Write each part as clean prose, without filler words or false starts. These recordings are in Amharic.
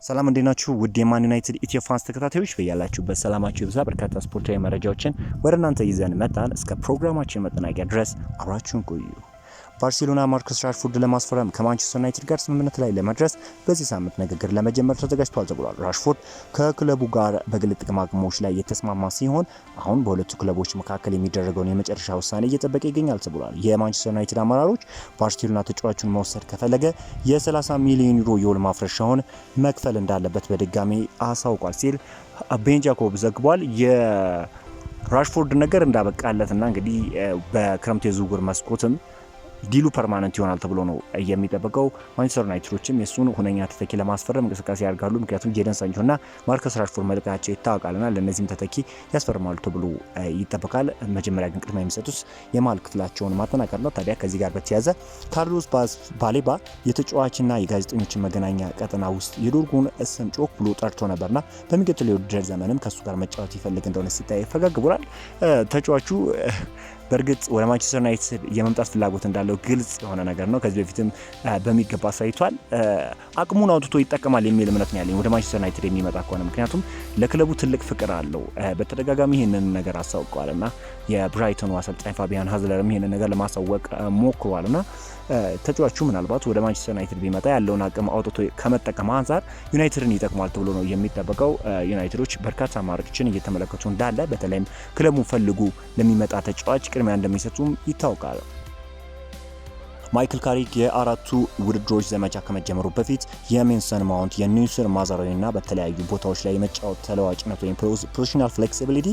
ሰላም እንዴናችሁ ውድ የማን ዩናይትድ ኢትዮ ፋንስ ተከታታዮች በያላችሁበት ሰላማችሁ ይብዛ። በርካታ ስፖርታዊ መረጃዎችን ወደ እናንተ ይዘን መጣን። እስከ ፕሮግራማችን መጠናቂያ ድረስ አብራችሁን ቆዩ። ባርሴሎና ማርከስ ራሽፎርድ ለማስፈረም ከማንቸስተር ዩናይትድ ጋር ስምምነት ላይ ለመድረስ በዚህ ሳምንት ንግግር ለመጀመር ተዘጋጅቷል ተብሏል። ራሽፎርድ ከክለቡ ጋር በግል ጥቅማ ጥቅሞች ላይ የተስማማ ሲሆን አሁን በሁለቱ ክለቦች መካከል የሚደረገውን የመጨረሻ ውሳኔ እየጠበቀ ይገኛል ተብሏል። የማንቸስተር ዩናይትድ አመራሮች ባርሴሎና ተጫዋቹን መውሰድ ከፈለገ የ30 ሚሊዮን ዩሮ የውል ማፍረሻውን መክፈል እንዳለበት በድጋሚ አሳውቋል ሲል ቤን ጃኮብ ዘግቧል። የራሽፎርድ ነገር እንዳበቃለትና እንግዲህ በክረምት የዝውውር መስኮትም ዲሉ ፐርማነንት ይሆናል ተብሎ ነው የሚጠበቀው። ማንቸስተር ዩናይትዶችም የሱን ሁነኛ ተተኪ ለማስፈረም እንቅስቃሴ ያደርጋሉ። ምክንያቱም ጄደን ሳንቾና ማርከስ ራሽፎርድ መልቀቃቸው ይታወቃልና ለነዚህም ተተኪ ያስፈርማሉ ተብሎ ይጠበቃል። መጀመሪያ ግን ቅድሚያ የሚሰጡት የመሃል ክፍላቸውን ማጠናከር ነው። ታዲያ ከዚህ ጋር በተያያዘ ካርሎስ ባሌባ የተጫዋችና የጋዜጠኞችን መገናኛ ቀጠና ውስጥ የዶርጉን ስም ጮክ ብሎ ጠርቶ ነበርና በሚቀጥለው የውድድር ዘመንም ከሱ ጋር መጫወት ይፈልግ እንደሆነ ሲታይ ፈገግ ብሏል። ተጫዋቹ በእርግጥ ወደ ማንቸስተር ዩናይትድ የመምጣት ፍላጎት እንዳለው ግልጽ የሆነ ነገር ነው። ከዚህ በፊትም በሚገባ አሳይቷል። አቅሙን አውጥቶ ይጠቀማል የሚል እምነት ነው ያለኝ ወደ ማንቸስተር ዩናይትድ የሚመጣ ከሆነ፣ ምክንያቱም ለክለቡ ትልቅ ፍቅር አለው። በተደጋጋሚ ይህንን ነገር አሳውቀዋልና የብራይተኑ አሰልጣኝ ፋቢያን ሃዝለርም ይህንን ነገር ለማሳወቅ ሞክሯልና ተጫዋቹ ምናልባት ወደ ማንቸስተር ዩናይትድ ቢመጣ ያለውን አቅም አውጥቶ ከመጠቀም አንጻር ዩናይትድን ይጠቅማል ተብሎ ነው የሚጠበቀው። ዩናይትዶች በርካታ አማራጮችን እየተመለከቱ እንዳለ፣ በተለይም ክለቡን ፈልጉ ለሚመጣ ተጫዋች ቅድሚያ እንደሚሰጡም ይታወቃል። ማይክል ካሪክ የአራቱ ውድድሮች ዘመቻ ከመጀመሩ በፊት የሜንሰን ማውንት የኒውስር ማዛራዊና በተለያዩ ቦታዎች ላይ የመጫወት ተለዋጭነት ወይም ፖዚሽናል ፍሌክሲቢሊቲ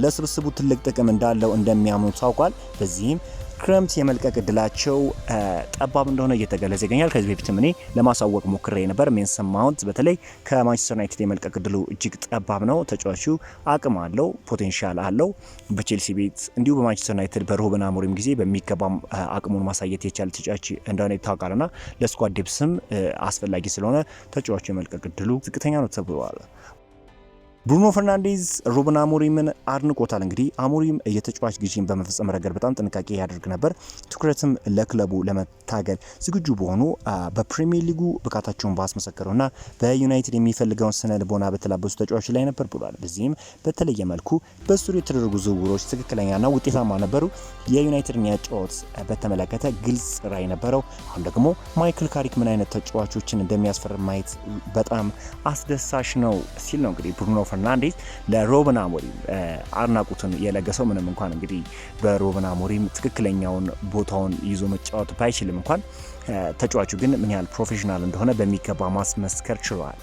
ለስብስቡ ትልቅ ጥቅም እንዳለው እንደሚያምኑ ታውቋል። በዚህም ክረምት የመልቀቅ እድላቸው ጠባብ እንደሆነ እየተገለጸ ይገኛል። ከዚህ በፊትም እኔ ለማሳወቅ ሞክሬ ነበር። ሜንሰን ማውንት በተለይ ከማንቸስተር ዩናይትድ የመልቀቅ እድሉ እጅግ ጠባብ ነው። ተጫዋቹ አቅም አለው፣ ፖቴንሻል አለው። በቼልሲ ቤት እንዲሁ በማንቸስተር ዩናይትድ በሩበን አሞሪም ጊዜ በሚገባ አቅሙን ማሳየት የቻለ ተጫዋች እንደሆነ ይታወቃልና ለስኳድ ዴፕስም አስፈላጊ ስለሆነ ተጫዋቹ የመልቀቅ እድሉ ዝቅተኛ ነው ተብሏል። ብሩኖ ፈርናንዴዝ ሩበን አሞሪምን አድንቆታል። እንግዲህ አሞሪም የተጫዋች ግዢን በመፈጸም ረገድ በጣም ጥንቃቄ ያደርግ ነበር። ትኩረትም ለክለቡ ለመታገል ዝግጁ በሆኑ በፕሪሚየር ሊጉ ብቃታቸውን ባስመሰከሩና በዩናይትድ የሚፈልገውን ስነ ልቦና በተላበሱ ተጫዋቾች ላይ ነበር ብሏል። በዚህም በተለየ መልኩ በስሩ የተደረጉ ዝውውሮች ትክክለኛና ውጤታማ ነበሩ። የዩናይትድን ያጫወት በተመለከተ ግልጽ ራዕይ ነበረው። አሁን ደግሞ ማይክል ካሪክ ምን አይነት ተጫዋቾችን እንደሚያስፈርም ማየት በጣም አስደሳች ነው ሲል ነው እንግዲህ ብሩኖ ፈርናንዴዝ ለሩበን አሞሪም አድናቆቱን የለገሰው። ምንም እንኳን እንግዲህ በሩበን አሞሪም ትክክለኛውን ቦታውን ይዞ መጫወት ባይችልም እንኳን ተጫዋቹ ግን ምን ያህል ፕሮፌሽናል እንደሆነ በሚገባ ማስመስከር ችሏል።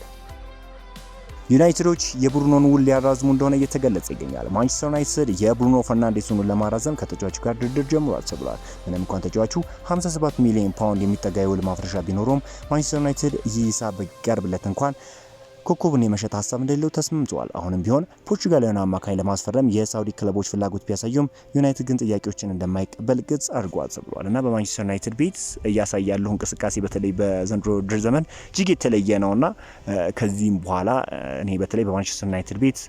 ዩናይትዶች የብሩኖን ውል ሊያራዝሙ እንደሆነ እየተገለጸ ይገኛል። ማንቸስተር ዩናይትድ የብሩኖ ፈርናንዴዝን ውል ለማራዘም ከተጫዋቹ ጋር ድርድር ጀምሯል ተብሏል። ምንም እንኳን ተጫዋቹ 57 ሚሊዮን ፓውንድ የሚጠጋ የውል ማፍረሻ ቢኖረውም ማንቸስተር ዩናይትድ ይህ ሂሳብ ቢቀርብለት እንኳን ኮከቡን የመሸጥ ሀሳብ እንደሌለው ተስማምቷል። አሁንም ቢሆን ፖርቹጋላዊውን አማካኝ ለማስፈረም የሳውዲ ክለቦች ፍላጎት ቢያሳዩም ዩናይትድ ግን ጥያቄዎችን እንደማይቀበል ግልጽ አድርጓል ተብሏል እና በማንቸስተር ዩናይትድ ቤት እያሳየ ያለው እንቅስቃሴ በተለይ በዘንድሮ ውድድር ዘመን እጅግ የተለየ ነውና ከዚህም በኋላ እኔ በተለይ በማንቸስተር ዩናይትድ ቤት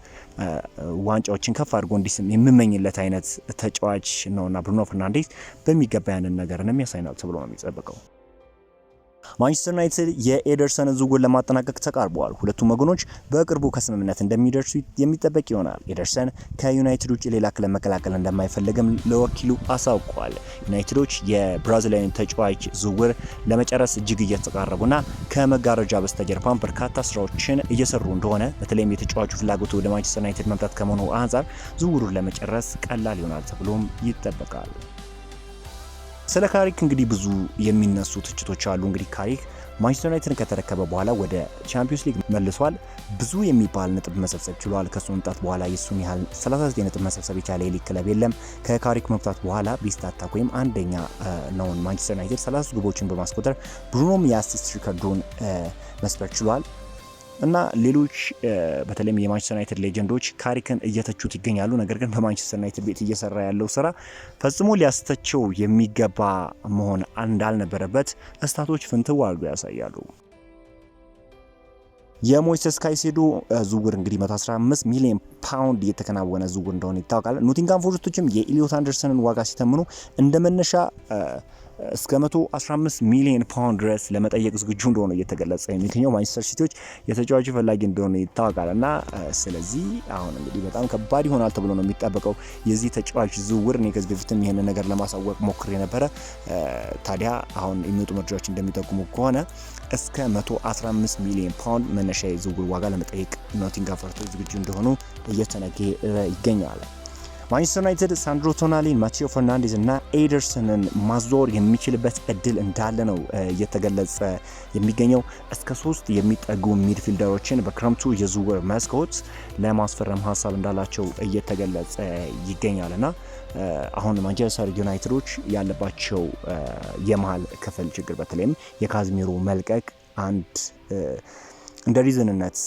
ዋንጫዎችን ከፍ አድርጎ እንዲስም የምመኝለት አይነት ተጫዋች ነውና ብሩኖ ፈርናንዴዝ በሚገባ ያንን ነገርን የሚያሳይናል ተብሎ ነው የሚጠበቀው። ማንቸስተር ዩናይትድ የኤደርሰንን ዝውውር ለማጠናቀቅ ተቃርበዋል። ሁለቱም ወገኖች በቅርቡ ከስምምነት እንደሚደርሱ የሚጠበቅ ይሆናል። ኤደርሰን ከዩናይትድ ውጭ ሌላ ክለብ መቀላቀል እንደማይፈልግም ለወኪሉ አሳውቀዋል። ዩናይትዶች የብራዚላዊን ተጫዋች ዝውውር ለመጨረስ እጅግ እየተቃረቡና ከመጋረጃ በስተጀርባም በርካታ ስራዎችን እየሰሩ እንደሆነ በተለይም የተጫዋቹ ፍላጎት ወደ ማንቸስተር ዩናይትድ መምጣት ከመሆኑ አንጻር ዝውውሩን ለመጨረስ ቀላል ይሆናል ተብሎም ይጠበቃል። ስለ ካሪክ እንግዲህ ብዙ የሚነሱ ትችቶች አሉ። እንግዲህ ካሪክ ማንቸስተር ዩናይትድን ከተረከበ በኋላ ወደ ቻምፒዮንስ ሊግ መልሷል። ብዙ የሚባል ነጥብ መሰብሰብ ችሏል። ከሱ መምጣት በኋላ የሱን ያህል 39 ነጥብ መሰብሰብ የቻለ የሊግ ክለብ የለም። ከካሪክ መምጣት በኋላ ቤስት አታክ ወይም አንደኛ ነውን ማንቸስተር ዩናይትድ 30 ግቦችን በማስቆጠር ብሩኖም የአሲስት ሪከርዱን መስበር ችሏል እና ሌሎች በተለይም የማንቸስተር ዩናይትድ ሌጀንዶች ካሪክን እየተቹት ይገኛሉ። ነገር ግን በማንቸስተር ዩናይትድ ቤት እየሰራ ያለው ስራ ፈጽሞ ሊያስተቸው የሚገባ መሆን እንዳልነበረበት ስታቶች ፍንትው አድርገው ያሳያሉ። የሞይሴስ ካይሴዶ ዝውውር እንግዲህ 115 ሚሊዮን ፓውንድ የተከናወነ ዝውውር እንደሆነ ይታወቃል። ኖቲንጋም ፎረስቶችም የኢሊዮት አንደርሰንን ዋጋ ሲተምኑ እንደመነሻ እስከ 115 ሚሊዮን ፓውንድ ድረስ ለመጠየቅ ዝግጁ እንደሆነ እየተገለጸ የሚገኘው ማንቸስተር ሲቲዎች የተጫዋቹ ፈላጊ እንደሆነ ይታወቃል እና ስለዚህ አሁን እንግዲህ በጣም ከባድ ይሆናል ተብሎ ነው የሚጠበቀው የዚህ ተጫዋች ዝውውር። እኔ ከዚህ በፊትም ይሄንን ነገር ለማሳወቅ ሞክሬ ነበረ። ታዲያ አሁን የሚወጡ መረጃዎች እንደሚጠቁሙ ከሆነ እስከ 115 ሚሊዮን ፓውንድ መነሻ የዝውውር ዋጋ ለመጠየቅ ኖቲንግሃም ፎረስቶች ዝግጁ እንደሆኑ እየተነገረ ይገኛል። ማንቸስተር ዩናይትድ ሳንድሮ ቶናሊን፣ ማቴዮ ፈርናንዴዝ እና ኤደርሰንን ማዞር የሚችልበት እድል እንዳለ ነው እየተገለጸ የሚገኘው። እስከ 3 የሚጠጉ ሚድፊልደሮችን በክረምቱ የዝውውር መስኮት ለማስፈረም ሀሳብ እንዳላቸው እየተገለጸ ይገኛልና አሁን ማንቸስተር ዩናይትዶች ያለባቸው የመሃል ክፍል ችግር በተለይም የካዝሚሮ መልቀቅ አንድ እንደ ሪዝንነት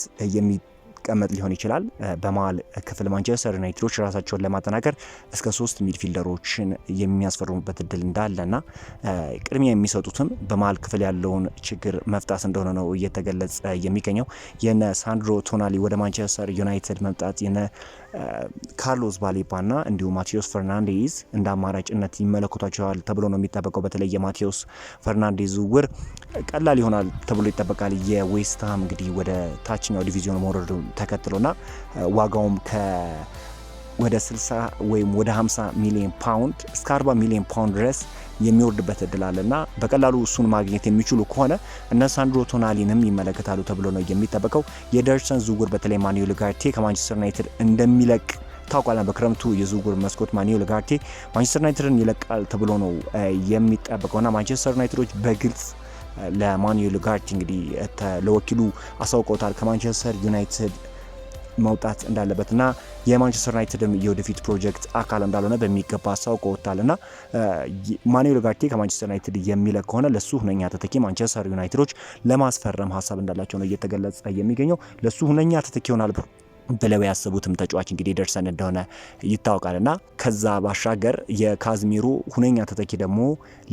ቀመጥ ሊሆን ይችላል። በመሃል ክፍል ማንቸስተር ዩናይትዶች ራሳቸውን ለማጠናከር እስከ 3 ሚድፊልደሮችን የሚያስፈርሙበት እድል እንዳለና ቅድሚያ የሚሰጡትም በመሃል ክፍል ያለውን ችግር መፍታት እንደሆነ ነው እየተገለጸ የሚገኘው። የነ ሳንድሮ ቶናሊ ወደ ማንቸስተር ዩናይትድ መምጣት የነ ካርሎስ ባሌባና እንዲሁም ማቴዎስ ፈርናንዴዝ እንደ አማራጭነት ይመለከቷቸዋል ተብሎ ነው የሚጠበቀው። በተለይ የማቴዎስ ፈርናንዴዝ ዝውውር ቀላል ይሆናል ተብሎ ይጠበቃል። የዌስትሃም እንግዲህ ወደ ታችኛው ዲቪዚዮን መውረዱ ተከትሎና ዋጋውም ወደ 60 ወይም ወደ 50 ሚሊዮን ፓውንድ እስከ 40 ሚሊዮን ፓውንድ ድረስ የሚወርድበት እድል አለና በቀላሉ እሱን ማግኘት የሚችሉ ከሆነ እነ ሳንድሮ ቶናሊንም ይመለከታሉ ተብሎ ነው የሚጠበቀው። የኤደርሰን ዝውውር በተለይ ማኑኤል ኡጋርቴ ከማንቸስተር ዩናይትድ እንደሚለቅ ታውቋል። በክረምቱ የዝውውር መስኮት ማኑኤል ኡጋርቴ ማንቸስተር ዩናይትድን ይለቃል ተብሎ ነው የሚጠበቀውና ማንቸስተር ዩናይትዶች በግልጽ ለማኑኤል ኡጋርቴ እንግዲህ ለወኪሉ አሳውቀውታል ከማንቸስተር ዩናይትድ መውጣት እንዳለበትና የማንቸስተር ዩናይትድም የወደፊት ፕሮጀክት አካል እንዳልሆነ በሚገባ አሳውቀውታልና ማኑኤል ኡጋርቴ ከማንቸስተር ዩናይትድ የሚለቅ ከሆነ ለሱ ሁነኛ ተተኪ ማንቸስተር ዩናይትዶች ለማስፈረም ሀሳብ እንዳላቸው ነው እየተገለጸ የሚገኘው። ለሱ ሁነኛ ተተኪ ይሆናል ብለው ያሰቡትም ተጫዋች እንግዲህ ኤደርሰን እንደሆነ ይታወቃልና ከዛ ባሻገር የካዝሚሮ ሁነኛ ተተኪ ደግሞ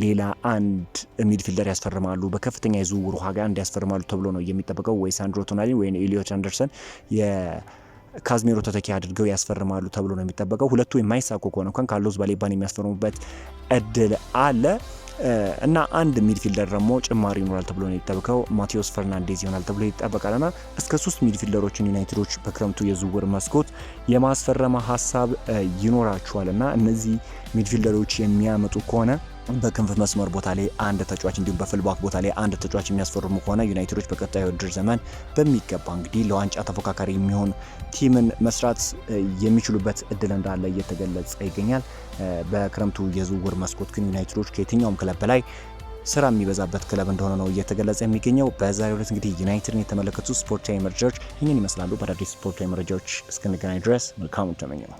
ሌላ አንድ ሚድፊልደር ያስፈርማሉ በከፍተኛ የዝውውር ዋጋ እንዲያስፈርማሉ ተብሎ ነው የሚጠበቀው። ወይ ሳንድሮ ቶናሊ ወይ ኤሊዮት አንደርሰን የካዝሚሮ ተተኪ አድርገው ያስፈርማሉ ተብሎ ነው የሚጠበቀው። ሁለቱ የማይሳኩ ከሆነ እንኳን ካርሎስ ባሌባን የሚያስፈርሙበት እድል አለ እና አንድ ሚድፊልደር ደግሞ ጭማሪ ይኖራል ተብሎ ነው የሚጠበቀው። ማቴዎስ ፈርናንዴዝ ይሆናል ተብሎ ይጠበቃልና እስከ 3 ሚድፊልደሮችን ዩናይትዶች በክረምቱ የዝውውር መስኮት የማስፈረማ ሀሳብ ይኖራቸዋልና እነዚህ ሚድፊልደሮች የሚያመጡ ከሆነ በክንፍ መስመር ቦታ ላይ አንድ ተጫዋች እንዲሁም በፍልባክ ቦታ ላይ አንድ ተጫዋች የሚያስፈርሙ ከሆነ ዩናይትዶች በቀጣዩ ውድድር ዘመን በሚገባ እንግዲህ ለዋንጫ ተፎካካሪ የሚሆን ቲምን መስራት የሚችሉበት እድል እንዳለ እየተገለጸ ይገኛል። በክረምቱ የዝውውር መስኮት ግን ዩናይትዶች ከየትኛውም ክለብ በላይ ስራ የሚበዛበት ክለብ እንደሆነ ነው እየተገለጸ የሚገኘው። በዛሬው ዕለት እንግዲህ ዩናይትድን የተመለከቱ ስፖርታዊ መረጃዎች ይህንን ይመስላሉ። በአዳዲስ ስፖርታዊ መረጃዎች እስክንገናኝ ድረስ መልካሙን ተመኘ ነው።